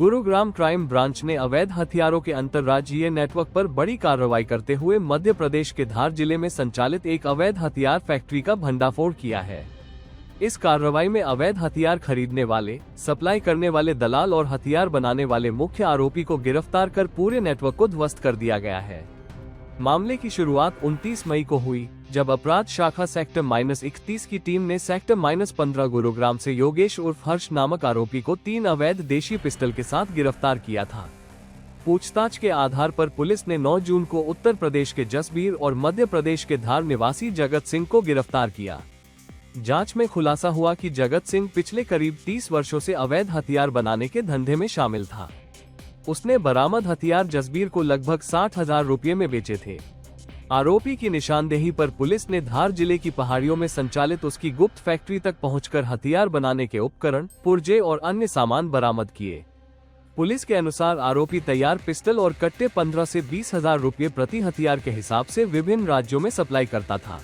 Gurugram crime branch ने अवैध हथियारों के अंतर्राज्यीय नेटवर्क पर बड़ी कार्रवाई करते हुए मध्य प्रदेश के धार जिले में संचालित एक अवैध हथियार फैक्ट्री का भंडाफोड़ किया है। इस कार्रवाई में अवैध हथियार खरीदने वाले, सप्लाई करने वाले दलाल और हथियार बनाने वाले मुख्य आरोपी को गिरफ्तार कर पूरे नेटवर्क को ध्वस्त कर दिया गया है। मामले की शुरुआत 29 मई को हुई, जब अपराध शाखा सेक्टर -31 की टीम ने सेक्टर -15 गुरुग्राम से योगेश उर्फ हर्ष नामक आरोपी को 3 अवैध देशी पिस्टल के साथ गिरफ्तार किया था। पूछताछ के आधार पर पुलिस ने 9 जून को उत्तर प्रदेश के जसबीर और मध्य प्रदेश के धार निवासी जगत सिंह को गिरफ्तार किया। जांच में खुलासा हुआ कि जगत सिंह पिछले करीब 30 वर्षों से अवैध हथियार बनाने के धंधे में शामिल था। उसने बरामद हथियार जसबीर को लगभग 60,000 रुपये में बेचे थे। आरोपी की निशानदेही पर पुलिस ने धार जिले की पहाड़ियों में संचालित उसकी गुप्त फैक्ट्री तक पहुंचकर हथियार बनाने के उपकरण, पुर्जे और अन्य सामान बरामद किए। पुलिस के अनुसार आरोपी तैयार पिस्टल और कट्टे 15 से 20,000 रुपये प्रति हथियार के हिसाब से विभिन्न राज्यों में सप्लाई करता था।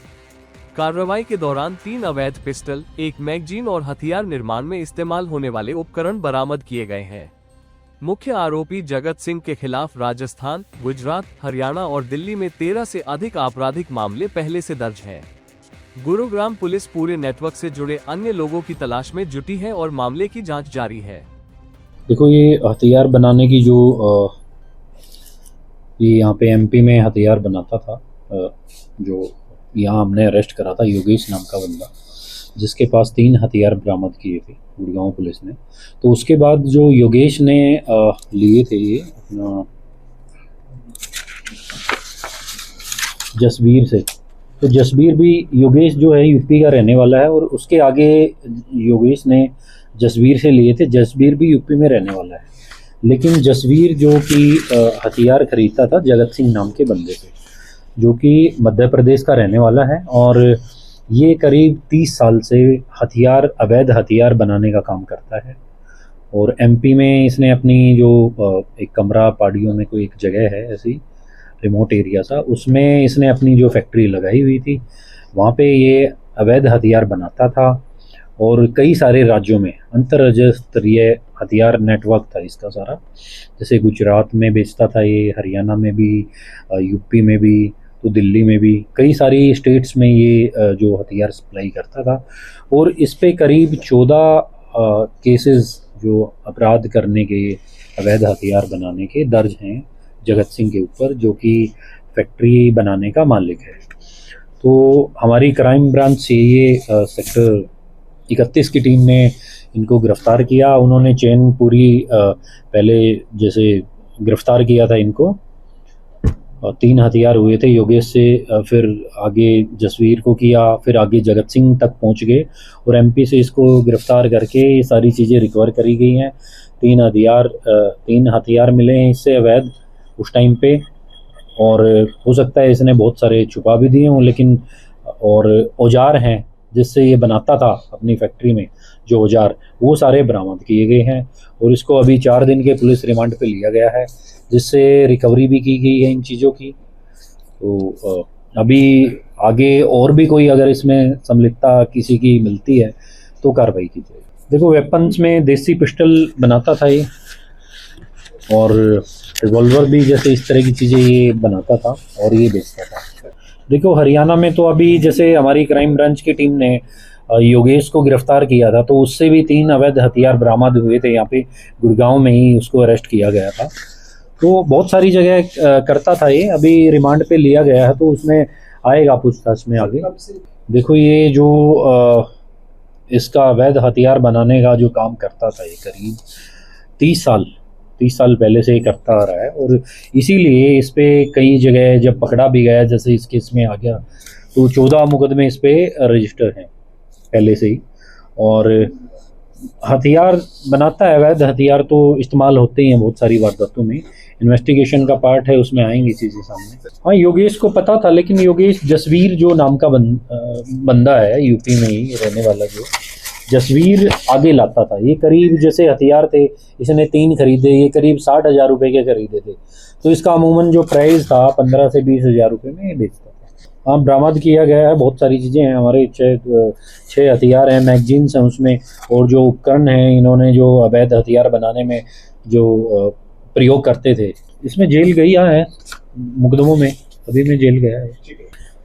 कार्रवाई के दौरान 3 अवैध पिस्टल, 1 मैगजीन और हथियार निर्माण में इस्तेमाल होने वाले उपकरण बरामद किए गए हैं। मुख्य आरोपी जगत सिंह के खिलाफ राजस्थान, गुजरात, हरियाणा और दिल्ली में 13 से अधिक आपराधिक मामले पहले से दर्ज हैं। गुरुग्राम पुलिस पूरे नेटवर्क से जुड़े अन्य लोगों की तलाश में जुटी है और मामले की जांच जारी है। देखो, ये हथियार बनाने की जो ये यहाँ पे एमपी में हथियार बनाता था, जो यहाँ हमने अरेस्ट करा था योगेश नाम का बंदा, जिसके पास 3 हथियार बरामद किए थे गुड़गांव पुलिस ने। तो उसके बाद जो योगेश ने लिए थे ये अपना जसबीर से, तो जसबीर भी, योगेश जो है यूपी का रहने वाला है और उसके आगे योगेश ने जसबीर से लिए थे। जसबीर भी यूपी में रहने वाला है, लेकिन जसबीर जो कि हथियार खरीदता था जगत सिंह नाम के बंदे से, जो कि मध्य प्रदेश का रहने वाला है और ये करीब 30 साल से अवैध हथियार बनाने का काम करता है। और एमपी में इसने अपनी जो एक कमरा पहाड़ियों में कोई एक जगह है ऐसी रिमोट एरिया सा, उसमें इसने अपनी जो फैक्ट्री लगाई हुई थी, वहाँ पे ये अवैध हथियार बनाता था और कई सारे राज्यों में अंतर्राज्य स्तरीय हथियार नेटवर्क था इसका सारा। जैसे गुजरात में बेचता था ये, हरियाणा में भी, यूपी में भी, तो दिल्ली में भी, कई सारी स्टेट्स में ये जो हथियार सप्लाई करता था। और इस पे करीब 14 केसेस जो अपराध करने के, अवैध हथियार बनाने के दर्ज हैं जगत सिंह के ऊपर, जो कि फैक्ट्री बनाने का मालिक है। तो हमारी क्राइम ब्रांच से ये सेक्टर 31 की टीम ने इनको गिरफ्तार किया। उन्होंने चेन पूरी पहले जैसे गिरफ्तार किया था इनको, 3 हथियार हुए थे योगेश से, फिर आगे जसवीर को किया, फिर आगे जगत सिंह तक पहुंच गए और एमपी से इसको गिरफ्तार करके ये सारी चीज़ें रिकवर करी गई हैं। 3 हथियार मिले हैं इससे अवैध उस टाइम पे, और हो सकता है इसने बहुत सारे छुपा भी दिए हों, लेकिन और औजार हैं जिससे ये बनाता था अपनी फैक्ट्री में जो औजार, वो सारे बरामद किए गए हैं। और इसको अभी 4 दिन के पुलिस रिमांड पे लिया गया है, जिससे रिकवरी भी की गई है इन चीज़ों की। तो अभी आगे और भी कोई अगर इसमें संलिप्तता किसी की मिलती है तो कार्रवाई की जाएगी। देखो, वेपन्स में देसी पिस्टल बनाता था ये, और रिवॉल्वर भी, जैसे इस तरह की चीज़ें ये बनाता था और ये बेचता था। देखो, हरियाणा में तो अभी जैसे हमारी क्राइम ब्रांच की टीम ने योगेश को गिरफ्तार किया था, तो उससे भी 3 अवैध हथियार बरामद हुए थे। यहाँ पे गुड़गांव में ही उसको अरेस्ट किया गया था। तो बहुत सारी जगह करता था ये, अभी रिमांड पे लिया गया है, तो उसमें आएगा पूछताछ में आगे। देखो, ये जो इसका अवैध हथियार बनाने का जो काम करता था, ये करीब 30 साल पहले से ही करता आ रहा है। और इसीलिए इस पे कई जगह जब पकड़ा भी गया, जैसे इस केस में आ गया, तो 14 मुकदमे इस पे रजिस्टर हैं पहले से ही। और हथियार बनाता है, अवैध हथियार तो इस्तेमाल होते ही हैं बहुत सारी वारदातों में। इन्वेस्टिगेशन का पार्ट है, उसमें आएंगी चीज़ें सामने। हाँ, योगेश को पता था, लेकिन योगेश जसवीर जो नाम का बंदा है यूपी में ही रहने वाला, जो जसवीर आगे लाता था। ये करीब जैसे हथियार थे, इसने 3 खरीदे, ये करीब 60,000 रुपये के खरीदे थे। तो इसका अमूमन जो प्राइस था 15 से 20,000 रुपये में ये बेचता था। हाँ, बरामद किया गया है, बहुत सारी चीज़ें हैं हमारे, छः हथियार हैं, मैगजीन्स हैं उसमें, और जो उपकरण हैं इन्होंने जो अवैध हथियार बनाने में जो प्रयोग करते थे। इसमें जेल गया है, मुकदमों में अभी में जेल गया है।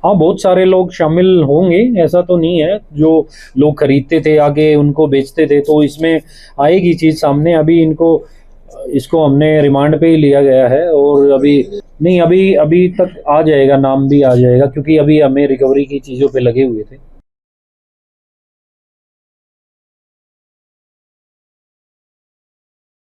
हाँ, बहुत सारे लोग शामिल होंगे, ऐसा तो नहीं है। जो लोग खरीदते थे आगे उनको बेचते थे, तो इसमें आएगी चीज़ सामने। अभी इसको हमने रिमांड पे ही लिया गया है, और अभी तक आ जाएगा, नाम भी आ जाएगा, क्योंकि अभी हमें रिकवरी की चीज़ों पे लगे हुए थे।